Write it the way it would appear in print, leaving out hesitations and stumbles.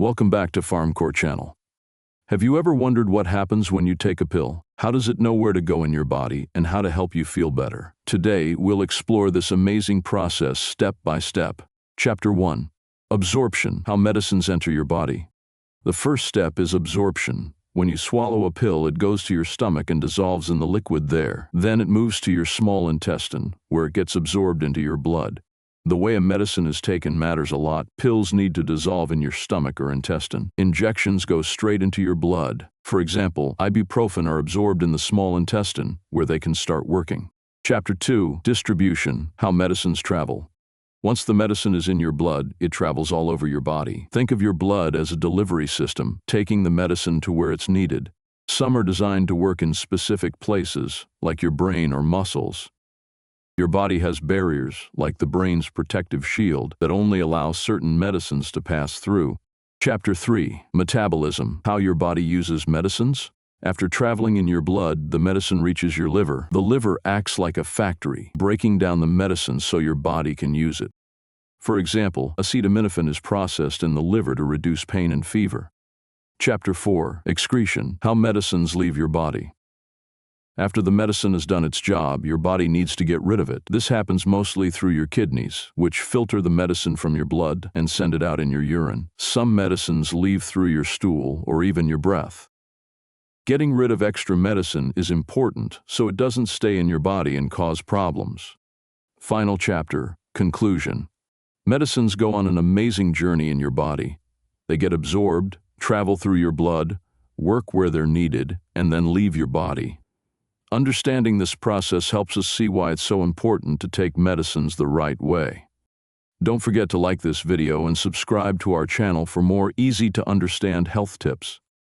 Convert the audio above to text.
Welcome back to Pharmcore channel. Have you ever wondered what happens when you take a pill? How does it know where to go in your body and how to help you feel better? Today, we'll explore this amazing process step by step. Chapter 1. Absorption, how medicines enter your body. The first step is absorption. When you swallow a pill, it goes to your stomach and dissolves in the liquid there. Then it moves to your small intestine, where it gets absorbed into your blood. The way a medicine is taken matters a lot. Pills need to dissolve in your stomach or intestine. Injections go straight into your blood. For example, ibuprofen are absorbed in the small intestine, where they can start working. Chapter 2. Distribution, how medicines travel. Once the medicine is in your blood, it travels all over your body. Think of your blood as a delivery system, taking the medicine to where it's needed. Some are designed to work in specific places, like your brain or muscles. Your body has barriers, like the brain's protective shield, that only allow certain medicines to pass through. Chapter 3. Metabolism, how your body uses medicines. After traveling in your blood, the medicine reaches your liver. The liver acts like a factory, breaking down the medicine so your body can use it. For example, acetaminophen is processed in the liver to reduce pain and fever. Chapter 4. Excretion, how medicines leave your body. After the medicine has done its job, your body needs to get rid of it. This happens mostly through your kidneys, which filter the medicine from your blood and send it out in your urine. Some medicines leave through your stool or even your breath. Getting rid of extra medicine is important so it doesn't stay in your body and cause problems. Final chapter, conclusion. Medicines go on an amazing journey in your body. They get absorbed, travel through your blood, work where they're needed, and then leave your body. Understanding this process helps us see why it's so important to take medicines the right way. Don't forget to like this video and subscribe to our channel for more easy-to-understand health tips.